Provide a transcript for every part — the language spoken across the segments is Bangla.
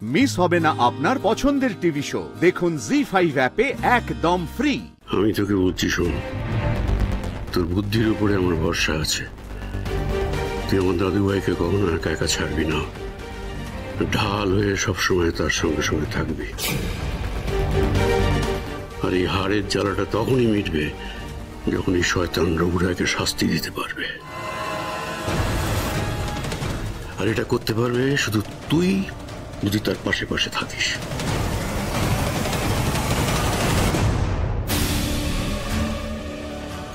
মিস হবে না আপনার পছন্দের টিভি শো। দেখুন জি5 অ্যাপে একদম ফ্রি। আমি তোকে বলছি, শোন, তোর বুদ্ধির উপরে আমার ভরসা আছে। তুই আমার দাদু ভাইকে কখনো একা একা ছাড়বি না, ঢাল হয়ে সবসময় তার সঙ্গে সঙ্গে থাকবি। আর এই হারের জ্বালাটা তখনই মিটবে যখন এই শয়তান রঘুরায়কে শাস্তি দিতে পারবে। আর এটা করতে পারবে শুধু তুই, যদি তার পাশে পাশে থাকিস।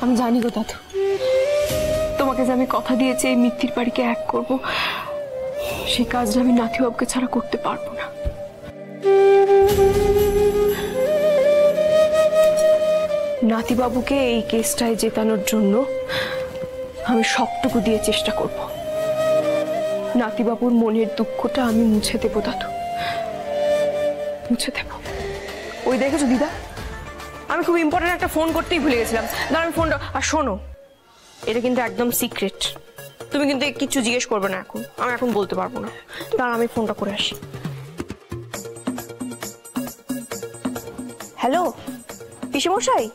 আমি জানি গো দাদু, তোমাকে যে আমি কথা দিয়েছি এই মিথ্যির বাড়িকে এক করব, সেই কাজটা আমি নাতিবাবুকে ছাড়া করতে পারবো না। নাতিবাবুকে এই কেসটায় জেতানোর জন্য আমি সবটুকু দিয়ে চেষ্টা করব। নাতিবাবুর মনের দুঃখটা আমি মুছে দেব দাদু, মুছে দেব। ওই দেখেছো দিদা, আমি খুব ইম্পর্টেন্ট একটা ফোন করতেই ভুলে গেছিলাম। দাঁড়া আমি ফোনটা, আর শোনো, এটা কিন্তু একদম সিক্রেট, তুমি কিন্তু কিছু জিজ্ঞেস করবে না এখন, আমি এখন বলতে পারবো না। দাঁড়া আমি ফোনটা করে আসি। হ্যালো পিসেমশাই,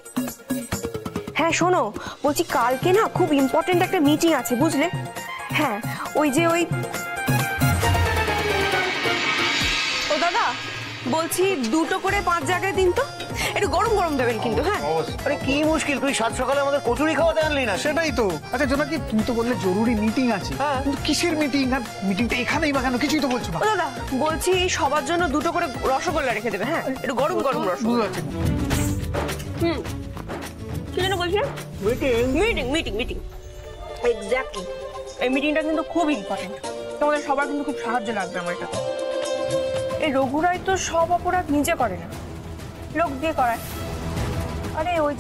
হ্যাঁ শোনো, বলছি কালকে না খুব ইম্পর্টেন্ট একটা মিটিং আছে বুঝলে। হ্যাঁ ওই ও দাদা বলছি 2টো করে 5 জায়গায় দিন তো, একটু গরম গরম দেবেন কিন্তু। হ্যাঁ আরে কি মুশকিল, তুই সাত সকালে আমাদের কচুরি খাওয়াতে আনলি না? সেটাই তো। আচ্ছা জোনাকি, তুমি তো বললে জরুরি মিটিং আছে, কিন্তু কিসের মিটিং? আর মিটিংটা এখানেই বা কেন? কিছুই তো বলছো না। দাদা বলছি সবার জন্য 2টো করে রসগোল্লা রেখে দেবে। হ্যাঁ একটু গরম গরম রসগোল্লা। কি যেন বলছিলেন? Meeting meeting meeting exactly. এই মিটিংটা কিন্তু খুব ইম্পর্টেন্ট, তোমাদের সবার কিন্তু খুব সাহায্য লাগবে আমার এটাতে। এই রঘুরাই তো সব অপরাধ নিজে করে না, লোক দিয়ে করায়। আরে ওই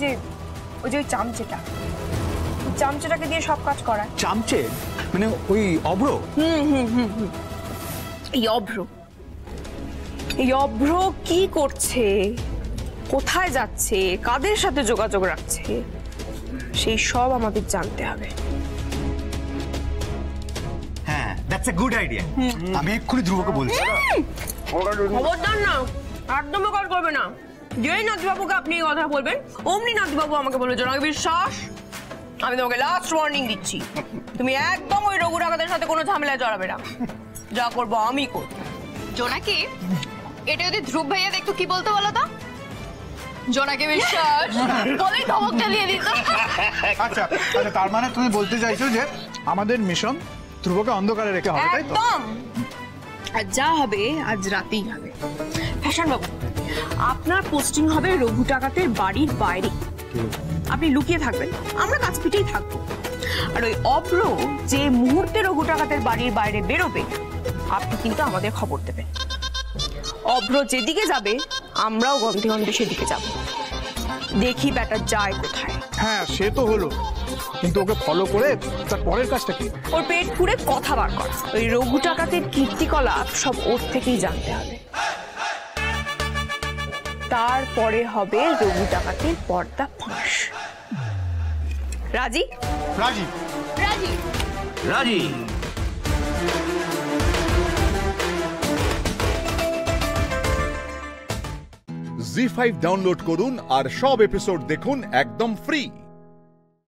চামচেটাকে দিয়ে সব কাজ করায়। চামচে মানে ওই অভ্র? এই অভ্র কি করছে, কোথায় যাচ্ছে, কাদের সাথে যোগাযোগ রাখছে, সেই সব আমাদের জানতে হবে। হ্যাঁ, দ্যাটস এ গুড আইডিয়া। আমি এক্ষুনি ধ্রুবকে বলছি। খবরদার না, একদমই কল করবে না। যেই নাতিবাবুকে আপনি এই কথা বলবেন, অমনি নাতিবাবু আমাকে বলবে জোনাকি বিশ্বাস, আমি তোমাকে লাস্ট ওয়ার্নিং দিচ্ছি, তুমি একদম ওই রঘু ডাকাতের সাথে কোনো ঝামেলায় জড়াবে না। যা করবো আমি করব। জোনাকি, এটা যদি ধ্রুব ভাইয়া দেখতো কি বলতে বলো তো? জোনাকি বিশ্বাস বলেই ধমকটা দিয়ে দিত। আচ্ছা আচ্ছা, তার মানে তুমি বলতে চাইছো যে আমাদের মিশন ধ্রুবকে অন্ধকারে রেখে হবে, তাই তো? একদম। আর যা হবে আজ রাতেই হবে। ফ্যাশন বাবু, আপনার পোস্টিং হবে রঘু ডাকাতের বাড়ির বাইরে, আপনি লুকিয়ে থাকবেন, আমরা কাছ পিঠেই থাকবো। আর ওই অভ্র যে মুহূর্তে রঘু ডাকাতের বাড়ির বাইরে বেরোবে, আপনি কিন্তু আমাদের খবর দেবেন। অভ্র যেদিকে যাবে আমরাও গন্ধে গন্ধে সেদিকে যাব, দেখি ব্যাটা যায় কোথায়। হ্যাঁ সে তো হলো, কিন্তু ওকে ফলো করে তার পরের কাজটা কি? ওর পেট পুরে কথা বার করা, ওই রঘু ডাকাতের কীর্তিকলাপ সব ওর থেকেই জানতে হবে। তারপরে হবে রঘু ডাকাতের পর্দা ফাঁস। রাজি? রাজি রাজি রাজি। জি5 ডাউনলোড করুন আর সব এপিসোড দেখুন একদম ফ্রি।